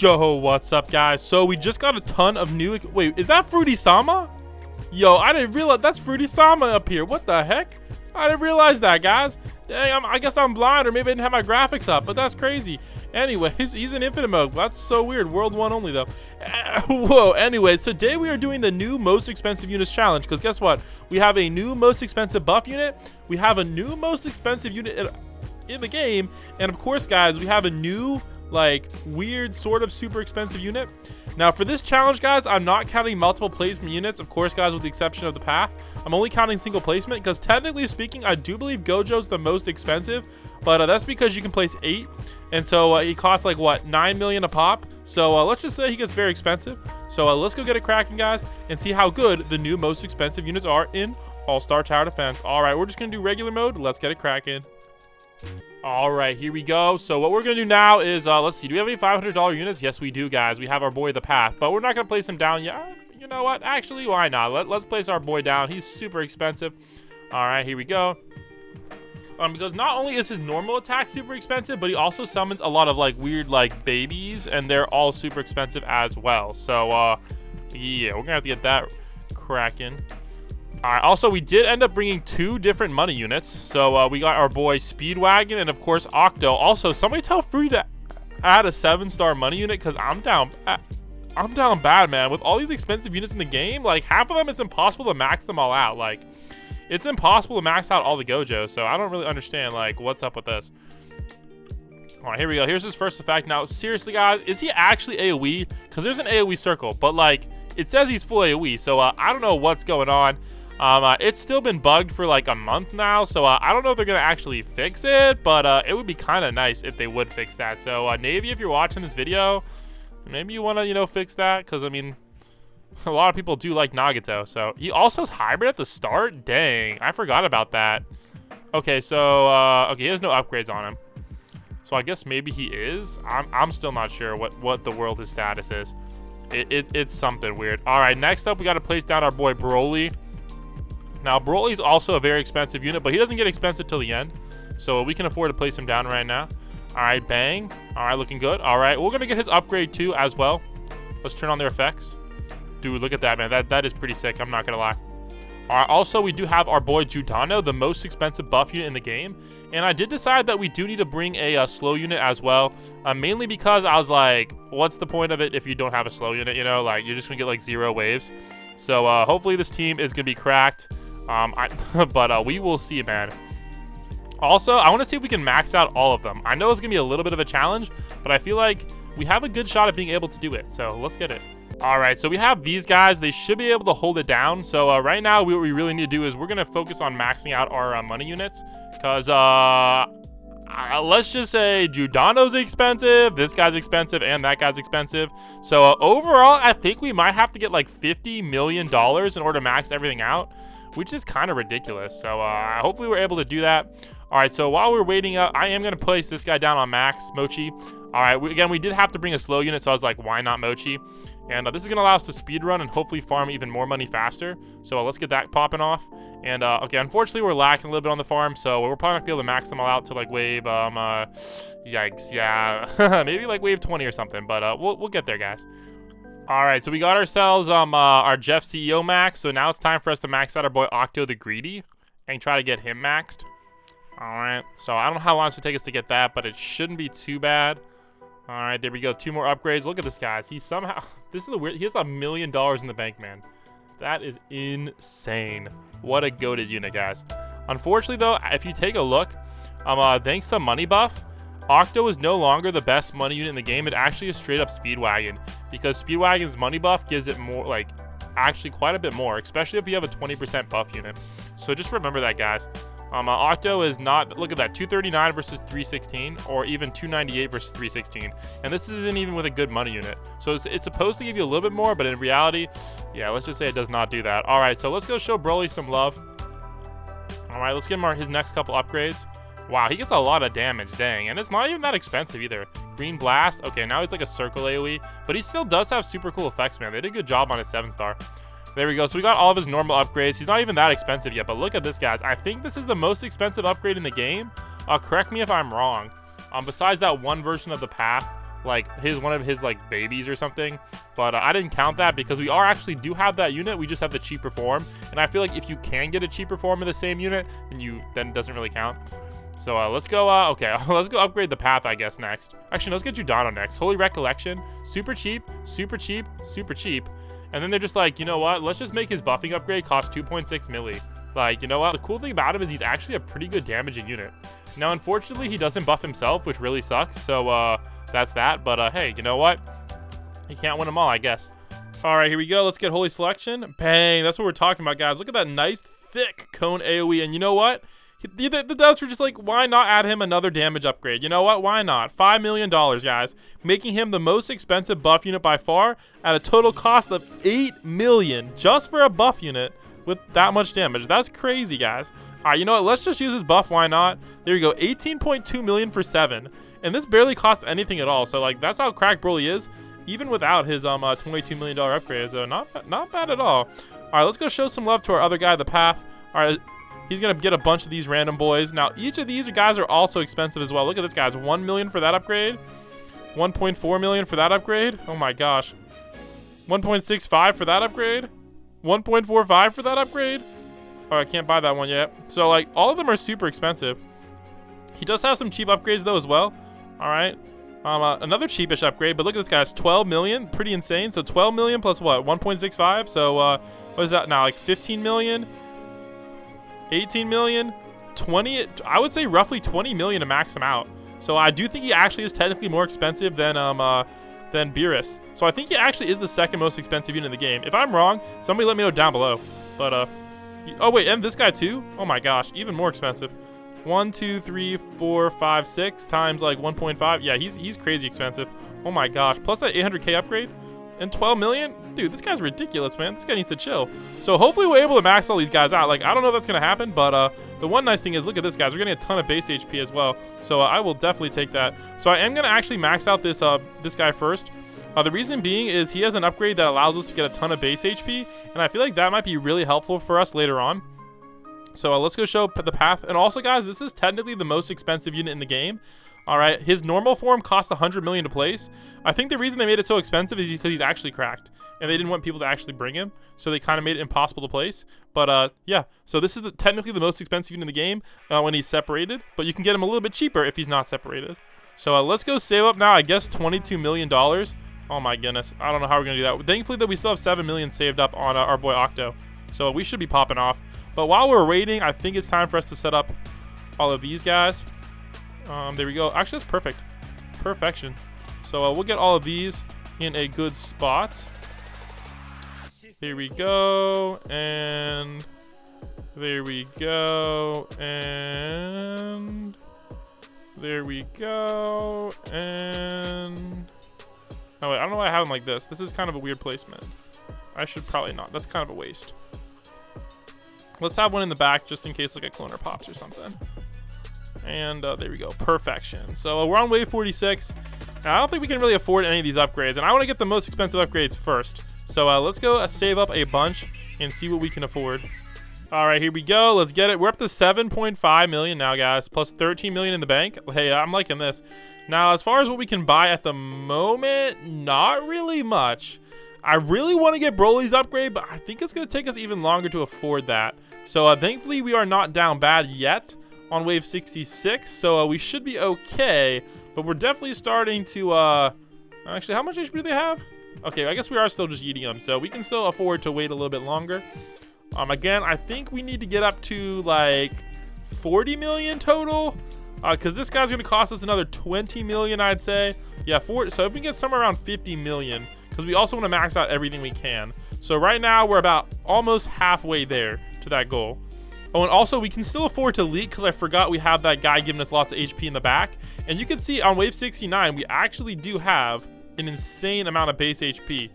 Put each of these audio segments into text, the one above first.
Yo, what's up, guys? So we just got a ton of new... Wait, is that Fruity Sama? Yo, I didn't realize that's Fruity Sama up here. What the heck? I didn't realize that, guys. Dang, I guess I'm blind, or maybe I didn't have my graphics up, but that's crazy. Anyways, he's in infinite mode. That's so weird. World 1 only, though. Whoa, anyways, today we are doing the new most expensive units challenge, because guess what? We have a new most expensive buff unit. We have a new most expensive unit in the game, and of course, guys, we have a new like weird sort of super expensive unit. Now for this challenge, guys, I'm not counting multiple placement units, of course, guys, with the exception of the path. I'm only counting single placement because technically speaking, I do believe Gojo's the most expensive, but that's because you can place 8, and so he costs like what, 9 million a pop. So let's just say he gets very expensive. So let's go get it cracking, guys, and see how good the new most expensive units are in All-Star Tower Defense. All right, we're just gonna do regular mode. Let's get it cracking. All right, here we go. So what we're gonna do now is let's see, do we have any $500 units? Yes, we do, guys. We have our boy the path, but we're not gonna place him down yet. You know what, actually, why not? Let's place our boy down. He's super expensive. All right, here we go. Because not only is his normal attack super expensive, but he also summons a lot of like weird like babies, and they're all super expensive as well. So yeah, we're gonna have to get that cracking. All right, also, we did end up bringing 2 different money units. So we got our boy Speedwagon and, of course, Octo. Also, somebody tell Fruity to add a 7-star money unit because I'm down bad, man. With all these expensive units in the game, like, half of them, it's impossible to max them all out. Like, it's impossible to max out all the Gojo. So I don't really understand, like, what's up with this. All right, here we go. Here's his first effect. Now, seriously, guys, is he actually AoE? Because there's an AoE circle, but, like, it says he's full AoE. So I don't know what's going on. It's still been bugged for like a month now, so I don't know if they're gonna actually fix it, but it would be kind of nice if they would fix that. So Navy, if you're watching this video, maybe you want to, you know, fix that, because I mean, a lot of people do like Nagato. So he also has hybrid at the start. Dang, I forgot about that. Okay, so okay, he has no upgrades on him, so I guess maybe he is. I'm still not sure what the world his status is. It's something weird. All right, next up we got to place down our boy Broly. Now, Broly's also a very expensive unit, but he doesn't get expensive till the end. So we can afford to place him down right now. All right, bang. All right, looking good. All right, we're going to get his upgrade too as well. Let's turn on their effects. Dude, look at that, man. That is pretty sick. I'm not going to lie. All right, also, we do have our boy Judano, the most expensive buff unit in the game. And I did decide that we do need to bring a slow unit as well. Mainly because I was like, what's the point of it if you don't have a slow unit? You know, like, you're just going to get like 0 waves. So hopefully this team is going to be cracked. But we will see, man. Also, I want to see if we can max out all of them. I know it's gonna be a little bit of a challenge, but I feel like we have a good shot at being able to do it. So let's get it. All right, so we have these guys. They should be able to hold it down. So right now, what we really need to do is we're gonna focus on maxing out our money units, because let's just say Judano's expensive, this guy's expensive, and that guy's expensive. So overall, I think we might have to get like $50 million in order to max everything out, which is kind of ridiculous. So hopefully we're able to do that. All right, so while we're waiting up, I am going to place this guy down on max, Mochi. All right, again, we did have to bring a slow unit, so I was like, why not Mochi? And this is going to allow us to speed run and hopefully farm even more money faster. So let's get that popping off. And okay, unfortunately, we're lacking a little bit on the farm, so we're probably not going to be able to max them all out to like wave, yikes, yeah, maybe like wave 20 or something, but we'll get there, guys. All right, so we got ourselves our Jeff CEO max. So now it's time for us to max out our boy Octo the Greedy and try to get him maxed. All right, so I don't know how long it's gonna take us to get that, but it shouldn't be too bad. All right, there we go. 2 more upgrades. Look at this, guys. He somehow, this is the weird, he has $1 million in the bank, man. That is insane. What a goated unit, guys. Unfortunately, though, if you take a look, thanks to money buff, Octo is no longer the best money unit in the game. It actually is straight up Speedwagon, because Speedwagon's money buff gives it more, like, actually quite a bit more, especially if you have a 20% buff unit. So just remember that, guys. Octo is not, look at that, 239 versus 316, or even 298 versus 316. And this isn't even with a good money unit. So it's supposed to give you a little bit more, but in reality, yeah, let's just say it does not do that. All right, so let's go show Broly some love. All right, let's get him his next couple upgrades. Wow, he gets a lot of damage, dang. And it's not even that expensive either. Green Blast, okay, now it's like a circle AoE, but he still does have super cool effects, man. They did a good job on his 7-star. There we go. So we got all of his normal upgrades. He's not even that expensive yet, but look at this, guys. I think this is the most expensive upgrade in the game. Correct me if I'm wrong. Besides that one version of the path, like one of his like babies or something, but I didn't count that because we do have that unit. We just have the cheaper form, and I feel like if you can get a cheaper form of the same unit, then it doesn't really count. So let's go. Okay, let's go upgrade the path, I guess, next. Actually, let's get Judano next. Holy Recollection, super cheap, super cheap, super cheap. And then they're just like, you know what? Let's just make his buffing upgrade cost 2.6 milli. Like, you know what? The cool thing about him is he's actually a pretty good damaging unit. Now, unfortunately, he doesn't buff himself, which really sucks. So that's that. But hey, you know what? You can't win them all, I guess. All right, here we go. Let's get Holy Selection. Bang. That's what we're talking about, guys. Look at that nice, thick cone AoE. And you know what? The devs were just like, why not add him another damage upgrade? You know what? Why not? $5 million, guys. Making him the most expensive buff unit by far at a total cost of $8 million just for a buff unit with that much damage. That's crazy, guys. All right, you know what? Let's just use his buff. Why not? There you go. 18.2 million for 7. And this barely costs anything at all. So, like, that's how cracked Broly is, even without his $22 million upgrade. So, not bad at all. All right, let's go show some love to our other guy, the Path. All right, he's going to get a bunch of these random boys. Now, each of these guys are also expensive as well. Look at this, guys. 1 million for that upgrade. 1.4 million for that upgrade. Oh, my gosh. 1.65 for that upgrade. 1.45 for that upgrade. Oh, I can't buy that one yet. So, like, all of them are super expensive. He does have some cheap upgrades, though, as well. All right. Another cheapish upgrade, but look at this, guys. 12 million. Pretty insane. So, 12 million plus what? 1.65. So, what is that now? Like, 15 million? 18 million? 20? I would say roughly 20 million to max him out. So, I do think he actually is technically more expensive than Beerus. So, I think he actually is the second most expensive unit in the game. If I'm wrong, somebody let me know down below. But, oh, wait, and this guy, too? Oh, my gosh. Even more expensive. 1, 2, 3, 4, 5, 6 times like 1.5. Yeah, he's crazy expensive. Oh my gosh. Plus that 800k upgrade and 12 million. Dude, this guy's ridiculous, man. This guy needs to chill. So hopefully we're able to max all these guys out. Like, I don't know if that's gonna happen, but the one nice thing is, look at this, guys. We're getting a ton of base HP as well. So I will definitely take that. So I am gonna actually max out this guy first. The reason being is he has an upgrade that allows us to get a ton of base HP, and I feel like that might be really helpful for us later on. So let's go show the Path. And also, guys, this is technically the most expensive unit in the game. All right, his normal form costs 100 million to place. I think the reason they made it so expensive is because he's actually cracked, and they didn't want people to actually bring him, so they kind of made it impossible to place. But yeah, so this is technically the most expensive unit in the game when he's separated, but you can get him a little bit cheaper if he's not separated. So let's go save up now, I guess $22 million. Oh my goodness, I don't know how we're gonna do that. Thankfully that we still have 7 million saved up on our boy Octo, so we should be popping off. But while we're waiting, I think it's time for us to set up all of these guys. There we go. Actually, that's perfect. Perfection. So we'll get all of these in a good spot. Here we go. And there we go. And there we go. And oh, wait, I don't know why I have them like this. This is kind of a weird placement. I should probably not. That's kind of a waste. Let's have one in the back just in case like a cloner pops or something. And there we go. Perfection. So we're on wave 46. Now, I don't think we can really afford any of these upgrades. And I want to get the most expensive upgrades first. So let's go save up a bunch and see what we can afford. All right, here we go. Let's get it. We're up to 7.5 million now, guys. Plus 13 million in the bank. Hey, I'm liking this. Now, as far as what we can buy at the moment, not really much. I really want to get Broly's upgrade, but I think it's going to take us even longer to afford that. So thankfully, we are not down bad yet on wave 66. So we should be okay, but we're definitely starting to, actually, how much HP do they have? Okay, I guess we are still just eating them. So we can still afford to wait a little bit longer. Again, I think we need to get up to like 40 million total. Because this guy's going to cost us another 20 million, I'd say. Yeah, so if we can get somewhere around 50 million, because we also want to max out everything we can. So right now, we're about almost halfway there to that goal. Oh, and also, we can still afford to leak, because I forgot we have that guy giving us lots of HP in the back. And you can see on wave 69, we actually do have an insane amount of base HP.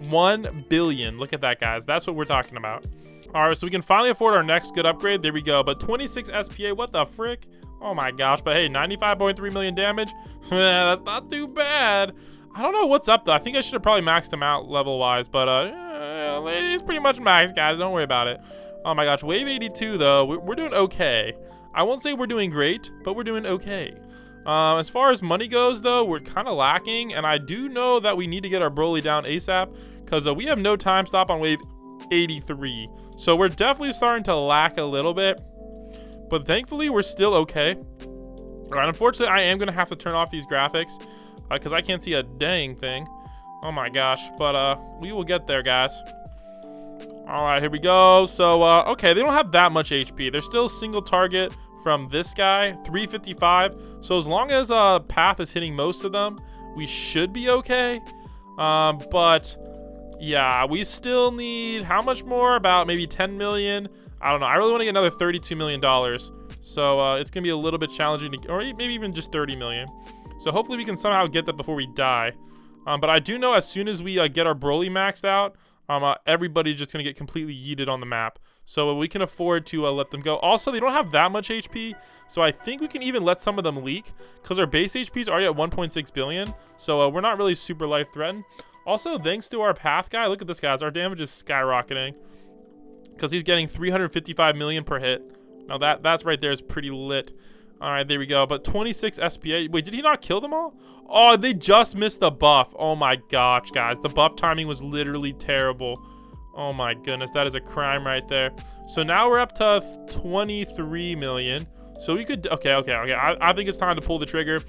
1 billion. Look at that, guys. That's what we're talking about. All right, so we can finally afford our next good upgrade. There we go. But 26 SPA, what the frick? Oh my gosh, but hey, 95.3 million damage. That's not too bad. I don't know what's up though. I think I should have probably maxed him out level wise, but he's pretty much maxed, guys. Don't worry about it. Oh my gosh, wave 82 though, we're doing okay. I won't say we're doing great, but we're doing okay. As far as money goes, though, we're kind of lacking, and I do know that we need to get our Broly down ASAP, because we have no time stop on wave 83. So we're definitely starting to lack a little bit, but thankfully we're still okay. All right, unfortunately, I am going to have to turn off these graphics, because I can't see a dang thing. Oh my gosh, but we will get there, guys. All right, here we go. So, okay, they don't have that much HP. They're still single target from this guy, 355. So as long as Path is hitting most of them, we should be okay. But yeah, we still need how much more? About maybe 10 million. I don't know. I really want to get another $32 million. So it's going to be a little bit challenging to, or maybe even just 30 million. So hopefully we can somehow get that before we die. But I do know as soon as we get our Broly maxed out, everybody's just going to get completely yeeted on the map. So we can afford to let them go. Also, they don't have that much HP, so I think we can even let some of them leak, because our base HP is already at 1.6 billion, so we're not really super life-threatened. Also, thanks to our Path guy, look at this, guys. Our damage is skyrocketing, because he's getting 355 million per hit. Now, that's right there is pretty lit. All right, there we go. But 26 SPA. Wait, did he not kill them all? Oh, they just missed the buff. Oh, my gosh, guys. The buff timing was literally terrible. Oh my goodness, that is a crime right there. So now we're up to 23 million. So we could, okay. I think it's time to pull the trigger.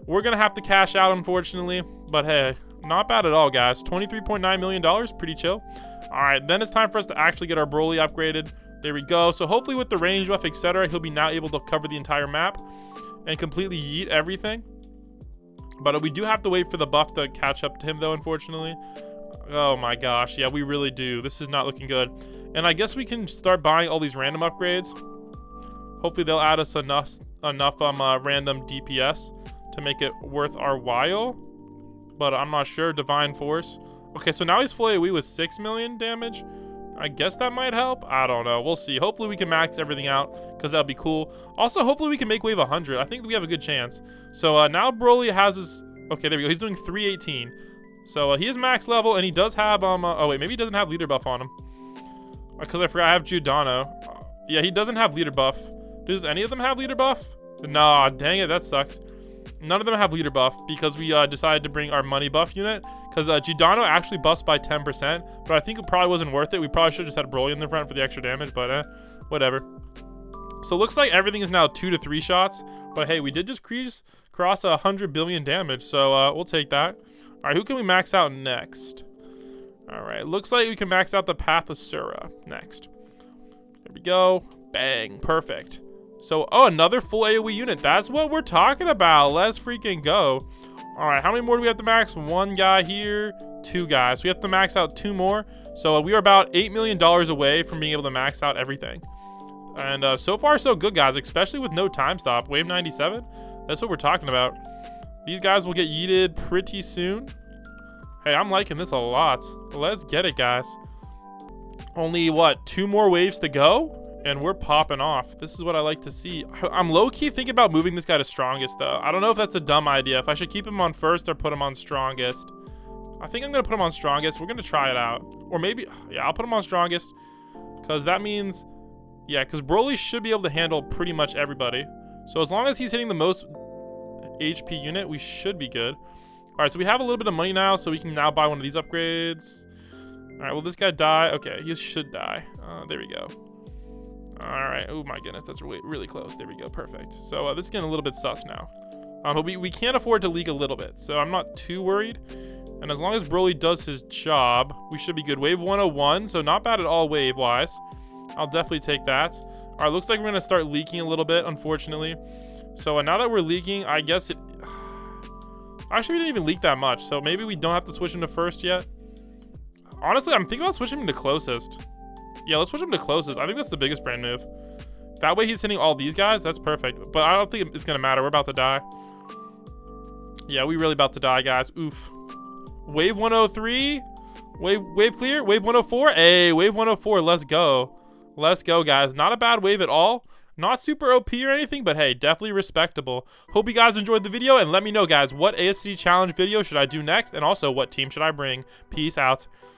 We're gonna have to cash out, unfortunately. But hey, not bad at all, guys. $23.9 million, pretty chill. All right, then it's time for us to actually get our Broly upgraded. There we go. So hopefully with the range buff, etc., he'll be now able to cover the entire map and completely yeet everything. But we do have to wait for the buff to catch up to him, though, unfortunately. Oh my gosh, yeah, we really do. This is not looking good. And I guess we can start buying all these random upgrades. Hopefully they'll add us enough random DPS to make it worth our while. But I'm not sure. Divine Force. Okay, so now he's full AoE with 6 million damage. I guess that might help. I don't know. We'll see. Hopefully we can max everything out, because that'll be cool. Also, hopefully we can make wave 100. I think we have a good chance. So now Broly has his... Okay, there we go. He's doing 318. So he is max level, and he does have oh wait, maybe he doesn't have leader buff on him, because I forgot I have Giordano. Yeah, he doesn't have leader buff. Does any of them have leader buff? Nah, dang it, that sucks. None of them have leader buff, because we decided to bring our money buff unit, because Giordano actually buffs by 10%, but I think it probably wasn't worth it. We probably should have just had Broly in the front for the extra damage, but whatever. So it looks like everything is now 2 to 3 shots, but hey, we did just cross 100 billion damage, so we'll take that. All right, who can we max out next? All right, looks like we can max out the Path of Sura next. There we go. Bang, perfect. So, oh, another full AoE unit. That's what we're talking about. Let's freaking go. All right, how many more do we have to max? One guy here, 2 guys. We have to max out 2 more. So we are about $8 million away from being able to max out everything. And so far, so good, guys, especially with no time stop. Wave 97, that's what we're talking about. These guys will get yeeted pretty soon. Hey, I'm liking this a lot. Let's get it, guys. Only, what, 2 more waves to go? And we're popping off. This is what I like to see. I'm low-key thinking about moving this guy to strongest, though. I don't know if that's a dumb idea. If I should keep him on first or put him on strongest. I think I'm going to put him on strongest. We're going to try it out. Or maybe, yeah, I'll put him on strongest. Because that means, yeah, because Broly should be able to handle pretty much everybody. So as long as he's hitting the most HP unit, we should be good. All right, so we have a little bit of money now, so we can now buy one of these upgrades. All right, will this guy die? Okay, he should die. There we go. All right. Oh my goodness, that's really close. There we go. Perfect. So this is getting a little bit sus now. But we can't afford to leak a little bit, so I'm not too worried. And as long as Broly does his job, we should be good. Wave 101, so not bad at all wave-wise. I'll definitely take that. All right, looks like we're going to start leaking a little bit, unfortunately. So now that we're leaking, I guess it... Actually, we didn't even leak that much, so maybe we don't have to switch him to first yet. Honestly, I'm thinking about switching him to closest. Yeah, let's switch him to closest. I think that's the biggest brand move. That way he's hitting all these guys. That's perfect. But I don't think it's going to matter. We're about to die. Yeah, we really about to die, guys. Oof. Wave 103. Wave clear. Wave 104. Hey, wave 104. Let's go. Let's go, guys. Not a bad wave at all. Not super OP or anything, but hey, definitely respectable. Hope you guys enjoyed the video, and let me know, guys, what ASD challenge video should I do next, and also what team should I bring. Peace out.